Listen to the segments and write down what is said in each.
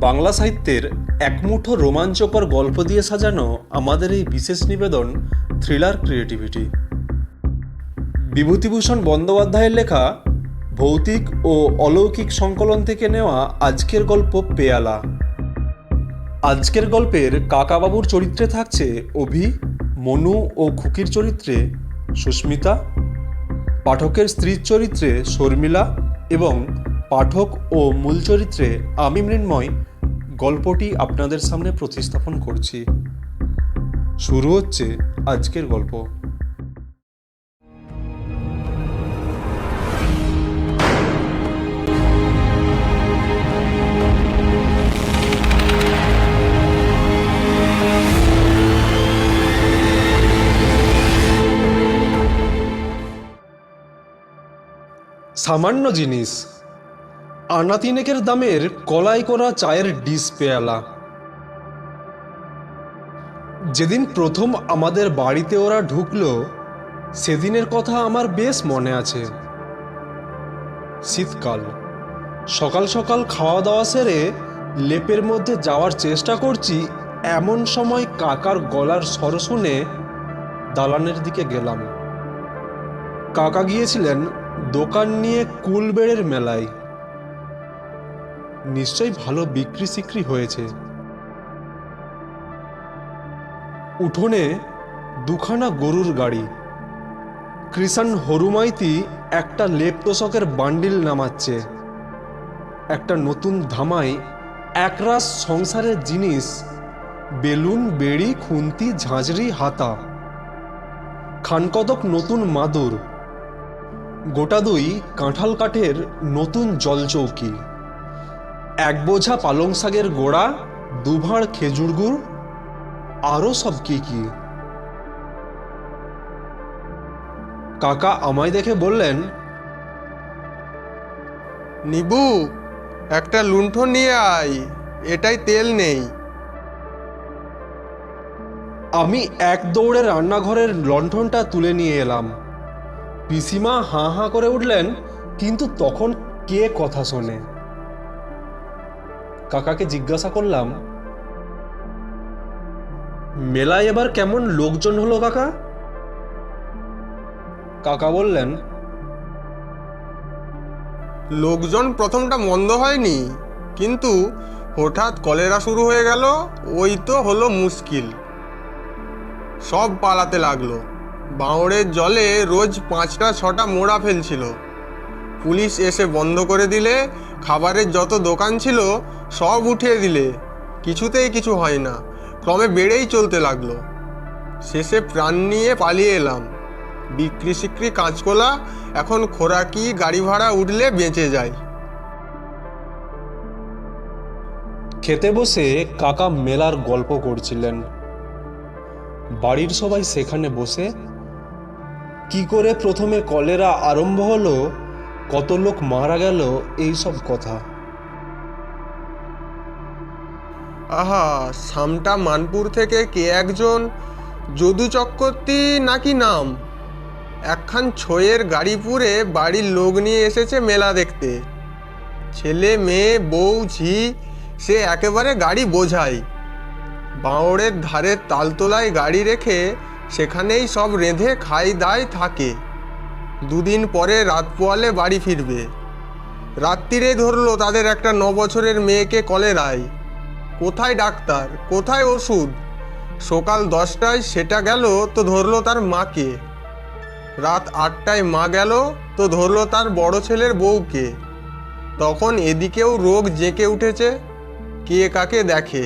বাংলা সাহিত্যের একমুঠো রোমাঞ্চকর গল্প দিয়ে সাজানো আমাদের এই বিশেষ নিবেদন থ্রিলার ক্রিয়েটিভিটি। বিভূতিভূষণ বন্দ্যোপাধ্যায়ের লেখা ভৌতিক ও অলৌকিক সংকলন থেকে নেওয়া আজকের গল্প পেয়ালা। আজকের গল্পের কাকাবাবুর চরিত্রে থাকছে অভি, মনু ও খুকির চরিত্রে সুস্মিতা, পাঠকের স্ত্রীর চরিত্রে শর্মিলা এবং পাঠক ও মূল চরিত্রে আমি মৃন্ময় গল্পটি আপনাদের সামনে প্রতিস্থাপন করছি। শুরু হচ্ছে আজকের গল্প। সামান্য জিনিস, আনা তিনেকের দামের কলাই করা চায়ের ডিশ পেয়ালা। যেদিন প্রথম আমাদের বাড়িতে ওরা ঢুকলো সেদিনের কথা আমার বেশ মনে আছে। শীতকাল, সকাল সকাল খাওয়া দাওয়া সেরে লেপের মধ্যে যাওয়ার চেষ্টা করছি, এমন সময় কাকার গলার স্বর শুনে দালানের দিকে গেলাম। কাকা গিয়েছিলেন দোকান নিয়ে কুলবেড়ের মেলায়। নিশ্চয়ই ভালো বিক্রি সিক্রি হয়েছে। উঠোনে দুখানা গরুর গাড়ি। কৃষাণ হরুমাইতি একটা লেপ তোষকের বান্ডিল নামাচ্ছে। একটা নতুন ধামায় একরাশ সংসারের জিনিস, বেলুন, বেড়ি, খুন্তি, ঝাঁঝরি, হাতা, খানকতক নতুন মাদুর, গোটা দুই কাঁঠাল কাঠের নতুন জলচৌকি, এক বোঝা পালং শাকের গোড়া, দুভাঁড় খেজুর গুড়, আরও সব কি কি। কাকা আমায় দেখে বললেন, নিবু, একটা লুণ্ঠন নিয়ে আয়, এটাই তেল নেই। আমি এক দৌড়ে রান্নাঘরের লণ্ঠনটা তুলে নিয়ে এলাম। পিসিমা হাঁ হাঁ করে উঠলেন, কিন্তু তখন কে কথা শোনে। কাকাকে জিজ্ঞাসা করলাম, মেলায় এবার কেমন লোকজন হলো কাকা? কাকা বললেন, লোকজন প্রথমটা মন্দ হয়নি, কিন্তু হঠাৎ কলেরা শুরু হয়ে গেল, ওই তো হলো মুশকিল। সব পালাতে লাগলো। বাঁওড়ের জলে রোজ 5টা-6টা মোড়া ফেলছিল। পুলিশ এসে বন্ধ করে দিলে, খাবারের যত দোকান ছিল সব উঠিয়ে দিলে, কিছুতেই কিছু হয় না, ক্রমে বেড়েই চলতে লাগলো। শেষে প্রাণ নিয়ে পালিয়ে এলাম। বিক্রি সিক্রি কাঁচকলা, এখন খোরাকি গাড়ি ভাড়া উঠলে বেঁচে যায়। খেতে বসে কাকা মেলার গল্প করছিলেন। বাড়ির সবাই সেখানে বসে কি করে প্রথমে কলেরা আরম্ভ হলো, কত লোক মারা গেল, এই সব কথা। আহা, সামটা মানপুর থেকে কে একজন, যদু চক্রবর্তী নাকি নাম, একখান ছয়ের গাড়ি পুরে বাড়ির লোক নিয়ে এসেছে মেলা দেখতে। ছেলে মেয়ে বউ ঝি, সে একেবারে গাড়ি বোঝায়। বাঁওড়ের ধারের তালতলায় গাড়ি রেখে সেখানেই সব রেঁধে খাই দায় থাকে। দুদিন পরে রাত পোয়ালে বাড়ি ফিরবে। রাত্রিরে ধরলো তাদের একটা 9 বছরের মেয়েকে কলেরায়। কোথায় ডাক্তার, কোথায় ওষুধ? সকাল 10টায় সেটা গেল তো ধরলো তার মাকে। রাত 8টায় মা গেল তো ধরলো তার বড় ছেলের বউকে। তখন এদিকেও রোগ জেঁকে উঠেছে, কে কাকে দেখে।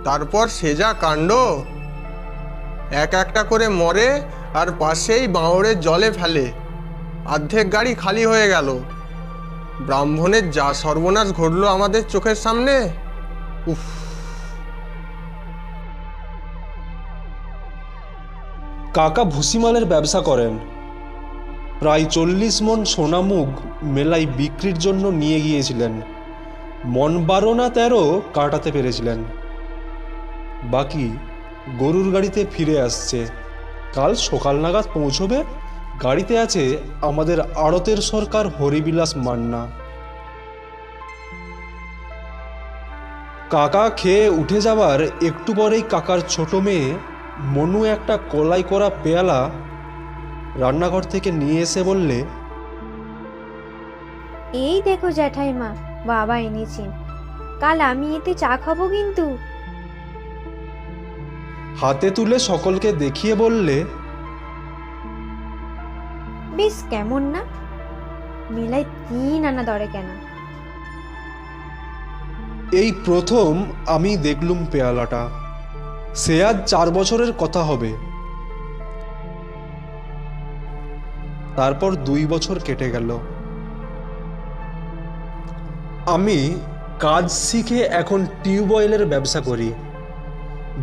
তারপর সে যা কাণ্ড, এক একটা করে মরে আর পাশেই বাঁওড়ের জলে ফেলে। অর্ধেক গাড়ি খালি হয়ে গেল। ব্রাহ্মণের যা সর্বনাশ ঘটলো আমাদের চোখের সামনে, উফ। কাকা ভুসিমালের ব্যবসা করেন। প্রায় 40 মণ সোনা মুগ মেলায় বিক্রির জন্য নিয়ে গিয়েছিলেন। মণ 12 না 13 কাটাতে পেরেছিলেন। বাকি গরুর গাড়িতে ফিরে আসছে। কাল সকাল নাগাদ পৌঁছবে। গাড়িতে আছে আমাদের আড়তের সরকার হরিবিলাস মান্না। কাকা খেয়ে উঠে যাবার একটু পরেই কাকার ছোট মেয়ে মনু একটা কলাই করা পেয়ালা রান্নাঘর থেকে নিয়ে এসে বললে, এই দেখো জ্যাঠাইমা, বাবা এনেছেন, কাল আমি এতে চা খাবো কিন্তু। হাতে তুলে সকলকে দেখিয়ে বললে, বেশ কেমন না, মেলায় 3 আনা দরে কেন। এই প্রথম আমি দেখলুম পেয়ালাটা। সে আজ 4 বছরের কথা হবে। তারপর 2 বছর কেটে গেল। আমি কাজ শিখে এখন টিউবওয়েলের ব্যবসা করি।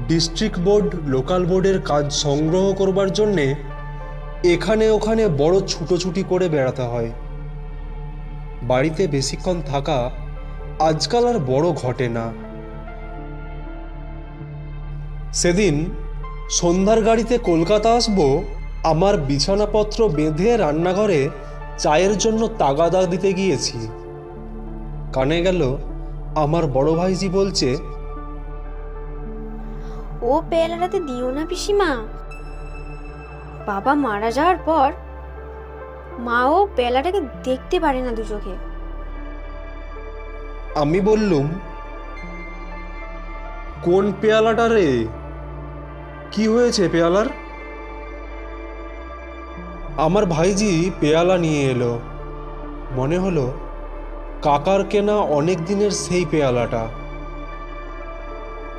ডিস্ট্রিক্ট বোর্ড, লোকাল বোর্ডের কাজ সংগ্রহ করবার জন্যে এখানে ওখানে বড় ছুটোছুটি করে বেড়াতে হয়। বাড়িতে বেশিক্ষণ থাকা আজকাল আর বড় ঘটে না। সেদিন সন্ধ্যার গাড়িতে কলকাতা আসবো, আমার বিছানাপত্র বেঁধে রান্নাঘরে চায়ের জন্য তাগাদা দিতে গিয়েছি। কানে গেল আমার বড় ভাইজি বলছে, ও পেয়ালাটাতে দিও না পিসিমা, বাবা মারা যাওয়ার পর মাও পেয়ালাটাকে দেখতে পারে না দু চোখে। আমি বললুম, কোন পেয়ালাটা রে? কি হয়েছে পেয়ালার? আমার ভাইজি পেয়ালা নিয়ে এলো। মনে হলো কাকার কেনা অনেক দিনের সেই পেয়ালাটা।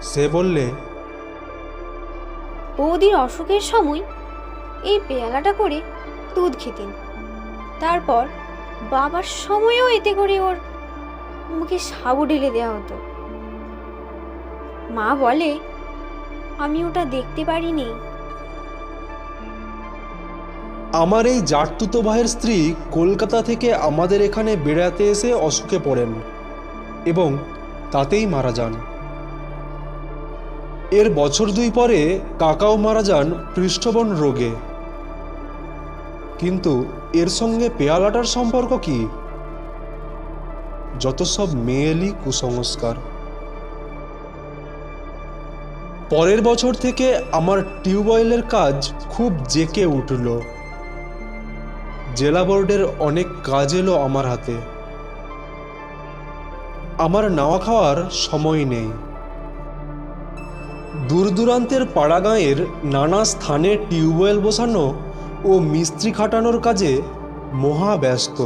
সে বললে, বৌদির অসুখের সময় এই পেয়ালাটা করে দুধ খেতেন, তারপর বাবার সময়ও এতে করে ওর মুখে সাবু ঢেলে দেওয়া হতো। মা বলে আমি ওটা দেখতে পারিনি। আমার এই জাটতুতো ভাইয়ের স্ত্রী কলকাতা থেকে আমাদের এখানে বেড়াতে এসে অসুখে পড়েন এবং তাতেই মারা যান। এর বছর 2 পরে কাকাও মারা যান পৃষ্ঠবন রোগে। কিন্তু এর সঙ্গে পেয়ালাটার সম্পর্ক কি? যত সব মেয়েলি কুসংস্কার। পরের বছর থেকে আমার টিউবওয়েলের কাজ খুব জেঁকে উঠল। জেলা বোর্ডের অনেক কাজ এলো আমার হাতে। আমার নাওয়া খাওয়ার সময় নেই। দূর দূরান্তের পাড়াগাঁয়ের নানা স্থানে টিউবওয়েল বসানো ও মিস্ত্রি খাটানোর কাজে মহা ব্যস্ত।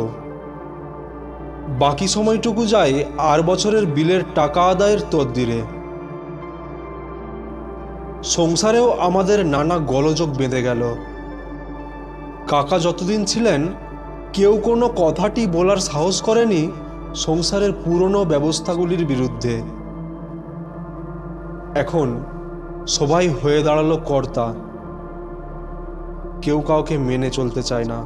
বাকি সময়টুকু যায় আর বছরের বিলের টাকা আদায়ের তদবিরে। সংসারেও আমাদের নানা গোলযোগ বেঁধে গেল। কাকা যতদিন ছিলেন কেউ কোনো কথাটি বলার সাহস করেনি সংসারের পুরনো ব্যবস্থাগুলির বিরুদ্ধে। এখন সবাই হয়ে দাঁড়ালো কর্তা। কেউ কাউকে মেনে চলতে চায় না।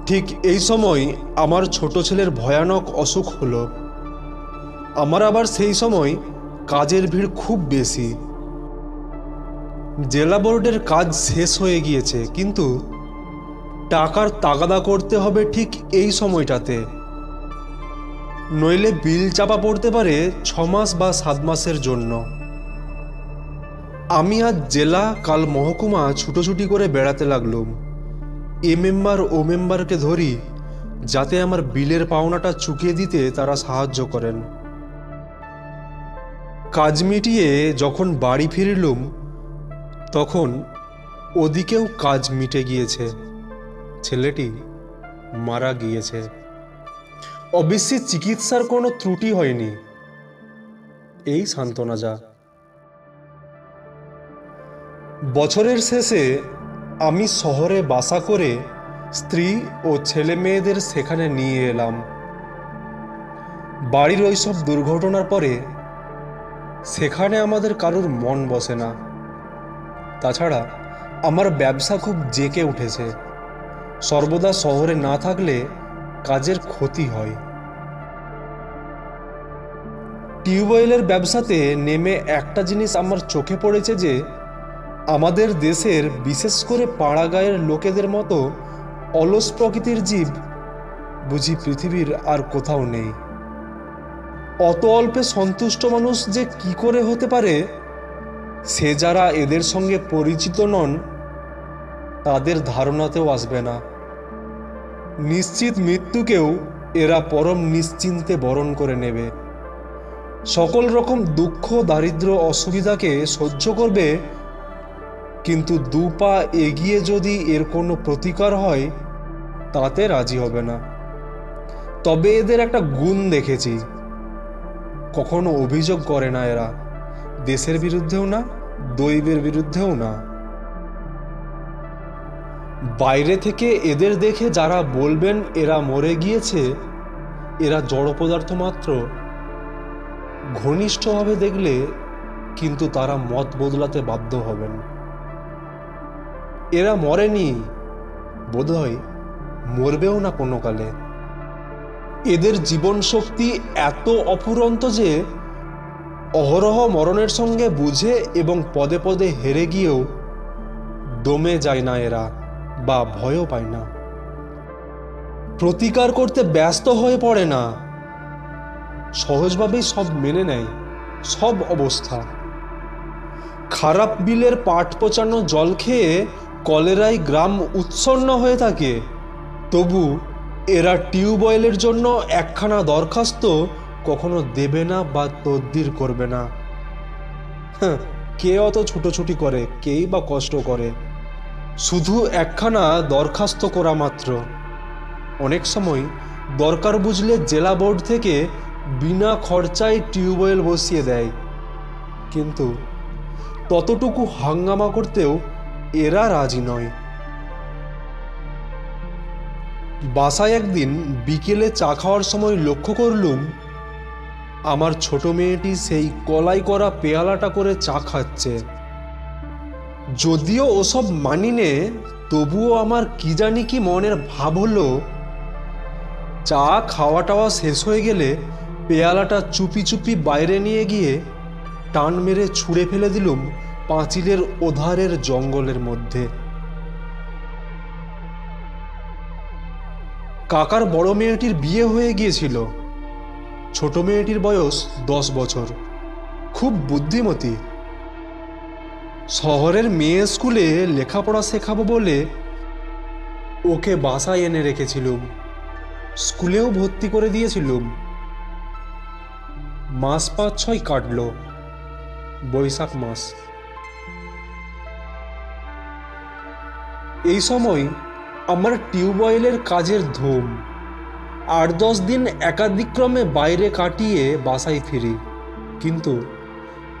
ঠিক এই সময় আমার ছোট ছেলের ভয়ানক অসুখ হলো। আমার আবার সেই সময় কাজের ভিড় খুব বেশি। জেলা বোর্ডের কাজ শেষ হয়ে গিয়েছে, কিন্তু টাকার তাগাদা করতে হবে ঠিক এই সময়টাতে, নইলে বিল চাপা পড়তে পারে 6 মাস বা 7 মাসের জন্য। আমি আজ জেলা, কাল মহকুমা ছুটোছুটি করে বেড়াতে লাগলুম। এ মেম্বার ও মেম্বারকে ধরি যাতে আমার বিলের পাওনাটা চুকিয়ে দিতে তারা সাহায্য করেন। কাজ মিটিয়ে যখন বাড়ি ফিরলুম তখন ওদিকেও কাজ মিটে গিয়েছে। ছেলেটি মারা গিয়েছে। অবশ্যই চিকিৎসার কোনো ত্রুটি হয়নি, এই সান্ত্বনা যা। বছরের শেষে আমি শহরে বাসা করে স্ত্রী ও ছেলে মেয়েদের সেখানে নিয়ে এলাম। বাড়ির ওইসব দুর্ঘটনার পরে সেখানে আমাদের কারুর মন বসে না। তাছাড়া আমার ব্যবসা খুব জেঁকে উঠেছে। সর্বদা শহরে না থাকলে কাজের ক্ষতি হয়। টিউবওয়েলের ব্যবসাতে নেমে একটা জিনিস আমার চোখে পড়েছে যে আমাদের দেশের বিশেষ করে পাড়াগাঁয়ের লোকেদের মতো অলস প্রকৃতির জীব বুঝি পৃথিবীর আর কোথাও নেই। অত অল্পে সন্তুষ্ট মানুষ যে কি করে হতে পারে, সে যারা এদের সঙ্গে পরিচিত নন তাদের ধারণাতেও আসবে না। নিশ্চিত মৃত্যুকেও এরা পরম নিশ্চিন্তে বরণ করে নেবে। সকল রকম দুঃখ, দারিদ্র্য, অসুবিধাকে সহ্য করবে, কিন্তু দু পা এগিয়ে যদি এর কোনো প্রতিকার হয় তাতে রাজি হবে না। তবে এদের একটা গুণ দেখেছি, কখনো অভিযোগ করে না এরা, দেশের বিরুদ্ধেও না, দৈবের বিরুদ্ধেও না। বাইরে থেকে এদের দেখে যারা বলবেন এরা মরে গিয়েছে, এরা জড় পদার্থ মাত্র, ঘনিষ্ঠভাবে দেখলে কিন্তু তারা মত বদলাতে বাধ্য হবেন। এরা মরেনি, বোধহয় মরবেও না কোনো কালে। এদের জীবন শক্তি এত অফুরন্ত যে অহরহ মরণের সঙ্গে বুঝে এবং পদে পদে হেরে গিয়েও দমে যায় না এরা, বা ভয়ও পায় না। প্রতিকার করতে ব্যস্ত হয়ে পড়ে না, সহজভাবেই সব মেনে নেয়, সব অবস্থা। খারাপ বিলের পাট পচানো জল খেয়ে কলেরায় গ্রাম উৎসন্ন হয়ে থাকে, তবু এরা টিউবওয়েলের জন্য একখানা দরখাস্ত কখনো দেবে না বা তদবির করবে না। কে অত ছুটোছুটি করে, কেই বা কষ্ট করে, শুধু একখানা দরখাস্ত করা মাত্র। অনেক সময় দরকার বুঝলে জেলা বোর্ড থেকে বিনা খরচায় টিউবওয়েল বসিয়ে দেয়, কিন্তু ততটুকু হাঙ্গামা করতেও এরা রাজি নয়। বাসায় একদিন বিকেলে চা খাওয়ার সময় লক্ষ্য করলুম আমার ছোট মেয়েটি সেই কলাই করা পেয়ালাটা করে চা খাচ্ছে। যদিও ওসব মানি নে, তবুও আমার কি জানি কি মনের ভাব হলো, চা খাওয়া টাওয়া শেষ হয়ে গেলে পেয়ালাটা চুপি চুপি বাইরে নিয়ে গিয়ে টান মেরে ছুঁড়ে ফেলে দিলুম পাঁচিলের ওধারের জঙ্গলের মধ্যে। কাকার বড় মেয়েটির বিয়ে হয়ে গিয়েছিল, ছোট মেয়েটির বয়স 10 বছর, খুব বুদ্ধিমতী। শহরের মেয়ে স্কুলে লেখাপড়া শেখাবো বলে ওকে বাসায় এনে রেখেছিলুম, স্কুলেও ভর্তি করে দিয়েছিলুম। মাস 5-6 কাটল, বৈশাখ মাস। এই সময় আমার টিউবওয়েলের কাজের ধুম। 8-10 দিন একাদিক্রমে বাইরে কাটিয়ে বাসায় ফিরি, কিন্তু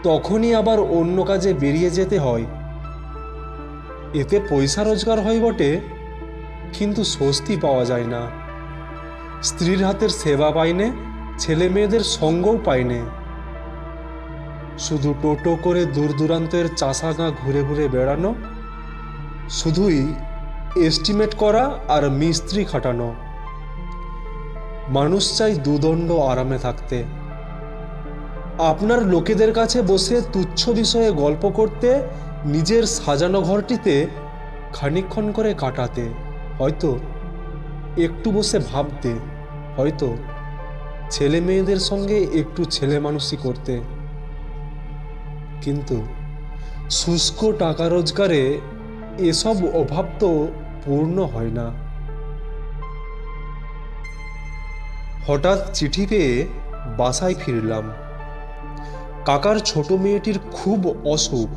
তখনই আবার অন্য কাজে বেরিয়ে যেতে হয়। এতে পয়সা রোজগার হয় বটে, কিন্তু স্বস্তি পাওয়া যায় না। স্ত্রীর হাতের সেবা পাইনে, ছেলে মেয়েদের সঙ্গও পাইনে। শুধু টোটো করে দূর দূরান্তের চাষাগা ঘুরে ঘুরে বেড়ানো, শুধুই এস্টিমেট করা আর মিস্ত্রি খাটানো। মানুষ চাই দুদণ্ড আরামে থাকতে, আপনার লোকেদের কাছে বসে তুচ্ছ বিষয়ে গল্প করতে, নিজের সাজানো ঘরটিতে খানিকক্ষণ করে কাটাতে, হয়তো একটু বসে ভাবতে, হয়তো ছেলে মেয়েদের সঙ্গে একটু ছেলে মানুষই করতে। কিন্তু শুষ্ক টাকা রোজগারে এসব অভাব তো পূর্ণ হয় না। হঠাৎ চিঠি পেয়ে বাসায় ফিরলাম। কাকার ছোট মেয়েটির খুব অসুখ।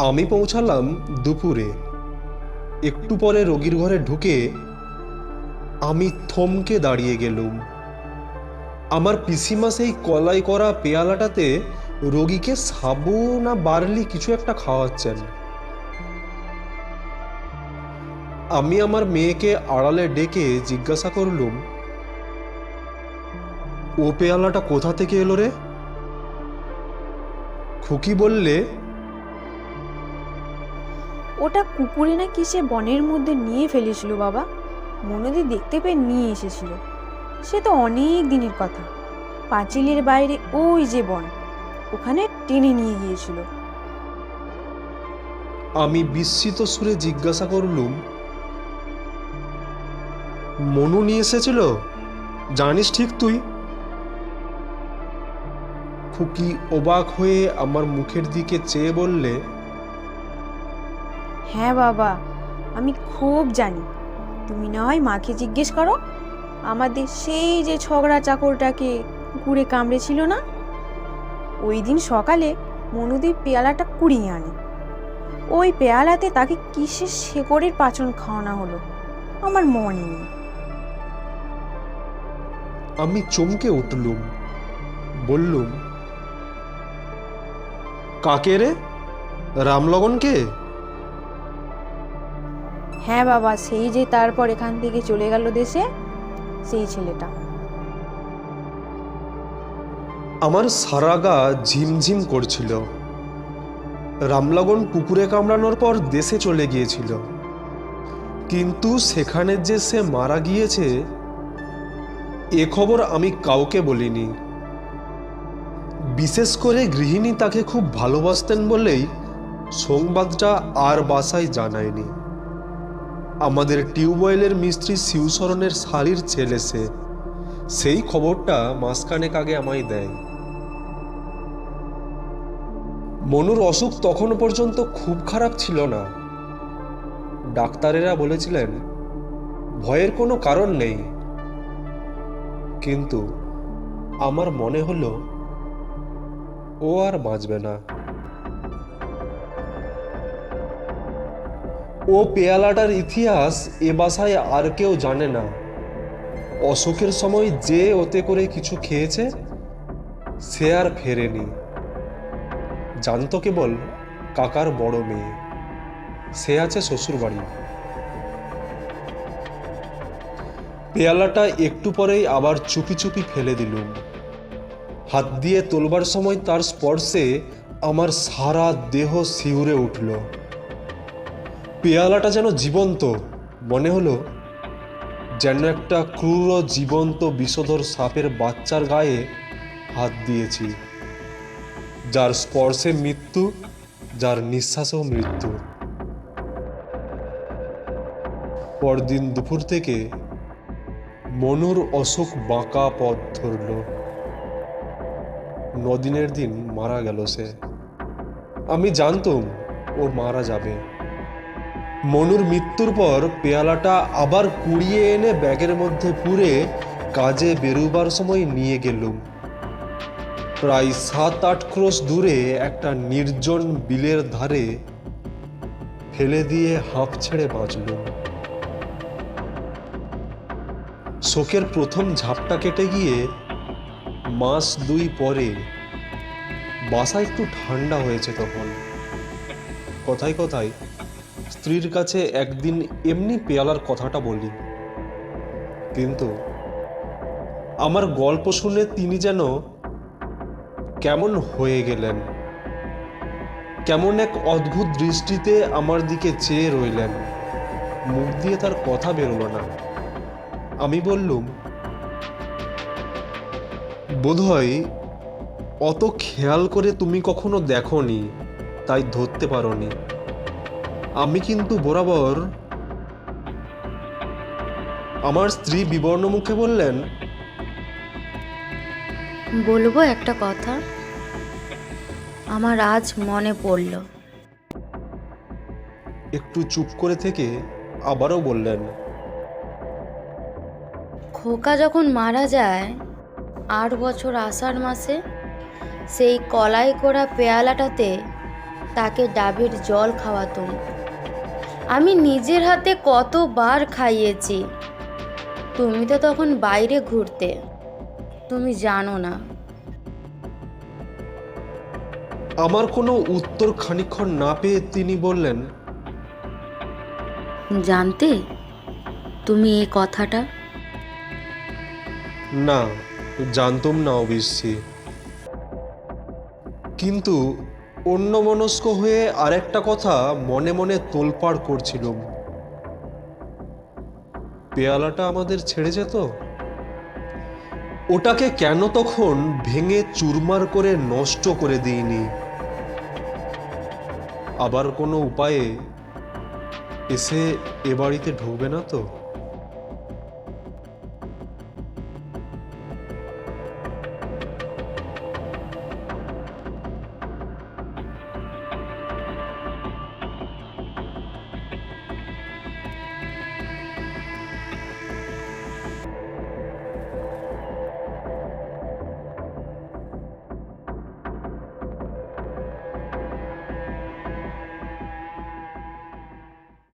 আমি পৌঁছালাম দুপুরে। একটু পরে রোগীর ঘরে ঢুকে আমি থমকে দাঁড়িয়ে গেলুম। আমার পিসিমা সেই কলাই করা পেয়ালাটাতে রোগীকে সাবু না বার্লি কিছু একটা খাওয়াচ্ছেন। আমি আমার মেয়েকে আড়ালে ডেকে জিজ্ঞাসা করলুম, ও পেয়ালাটা কোথা থেকে এলো রে? খুকি বললে, ওটা কুকুরে না কিসে বনের মধ্যে নিয়ে ফেলেছিল বাবা, মনোদি দেখতে পেয়ে নিয়ে এসেছিল। সে তো অনেক দিনের কথা, পাঁচিলের বাইরে ওই যে বন, ওখানে টেনে নিয়ে গিয়েছিল। আমি বিস্মিত সুরে জিজ্ঞাসা করলুম, মনু নিয়ে এসেছিল? জানিস ঠিক তুই? খুকি অবাক হয়ে আমার মুখের দিকে চেয়ে বললে, হ্যাঁ বাবা, আমি খুব জানি। তুমি না হয় মাকে জিজ্ঞেস করো, আমাদের সেই যে ছগড়া চাকরটাকে কুকুরে কামড়েছিল না, ওই দিন সকালে মনুদি পেয়ালাটা কুড়িয়ে আনে। ওই পেয়ালাতে তাকে কিসের শেকড়ের পাচন খাওয়ানো হলো আমার মনে নেই। আমি চমকে উঠলুম, বললুম, কাকে রে? রামলগনকে? হ্যাঁ বাবা, সেই যে তারপর এখান থেকে চলে গেল দেশে, সেই ছেলেটা। আমার সারা গা ঝিমঝিম করছিল। রামলগন কুকুরে কামড়ানোর পর দেশে চলে গিয়েছিল, কিন্তু সেখানে যে সে মারা গিয়েছে এ খবর আমি কাউকে বলিনি। বিশেষ করে গৃহিণী তাকে খুব ভালোবাসতেন বলেই সংবাদটা আর বাসায় জানায়নি। আমাদের টিউবওয়েলের মিস্ত্রি শিবশরণের শাড়ির ছেলে সে, সেই খবরটা মাসখানেক আগে আমায় দেয়। মনুর অসুখ তখন পর্যন্ত খুব খারাপ ছিল না। ডাক্তারেরা বলেছিলেন ভয়ের কোনো কারণ নেই, কিন্তু আমার মনে হলো ও আর বাঁচবে না। ও পেয়ালাটার ইতিহাস এ বাসায় আর কেউ জানে না। অসুখের সময় যে ওতে করে কিছু খেয়েছে সে আর ফেরেনি। জানতো কেবল কাকার বড় মেয়ে, সে আছে শ্বশুর বাড়ি। পেয়ালাটা একটু পরেই আবার চুপি চুপি ফেলে দিলুম। হাত দিয়ে তোলবার সময় তার স্পর্শে আমার সারা দেহ শিউরে উঠল। পেয়ালাটা যেন জীবন্ত, মনে হলো যেন একটা ক্রূর জীবন্ত বিষধর সাপের বাচ্চার গায়ে হাত দিয়েছি, যার স্পর্শে মৃত্যু, যার নিঃশ্বাসেও মৃত্যু। পরদিন দুপুর থেকে মনুর অসুখ বাঁকা পথ ধরল। 9 দিনের দিন মারা গেল সে। আমি জানতুম ও মারা যাবে। মনুর মৃত্যুর পর পেয়ালাটা আবার কুড়িয়ে এনে ব্যাগের মধ্যে পুরে কাজে বেরোবার সময় নিয়ে গেলুম। প্রায় 7-8 ক্রোশ দূরে একটা নির্জন বিলের ধারে ফেলে দিয়ে হাঁপ ছেড়ে বাঁচলুম। শোকের প্রথম ঝাপটা কেটে গিয়ে মাস 2 পরে বাসা একটু ঠান্ডা হয়েছে। তখন কথায় কথায় স্ত্রীর কাছে একদিন এমনি পেয়ালার কথাটা বলি, কিন্তু আমার গল্প শুনে তিনি যেন কেমন হয়ে গেলেন। কেমন এক অদ্ভুত দৃষ্টিতে আমার দিকে চেয়ে রইলেন। মুখ দিয়ে তার কথা বেরোলো না। আমি বললুম, বোধহয় অত খেয়াল করে তুমি কখনো দেখোনি, তাই ধরতে পারোনি। আমি কিন্তু বরাবর। আমার স্ত্রী বিবর্ণ মুখে বললেন, বলবো একটা কথা, আমার আজ মনে পড়ল। একটু চুপ করে থেকে আবারও বললেন, খোকা যখন মারা যায় 8 বছর আষাঢ় মাসে, সেই কলাই করা পেয়ালাটাতে তাকে ডাবের জল খাওয়াতুম। আমি নিজের হাতে কতবার খাইয়েছি। তুমি তো তখন বাইরে ঘুরতে, তুমি জানো না। আমার কোনো উত্তর খানিকক্ষণ না পেয়ে তিনি বললেন, জানতে তুমি এই কথাটা? না, জানতুম না অবশ্যই, কিন্তু অন্যমনস্ক হয়ে আরেকটা কথা মনে মনে তোলপাড় করছিলাম। পেয়ালাটা আমাদের ছেড়ে যেত, ওটাকে কেন তখন ভেঙে চুরমার করে নষ্ট করে দিইনি? আবার কোনো উপায়ে এসে এ বাড়িতে ঢুকবে না তো?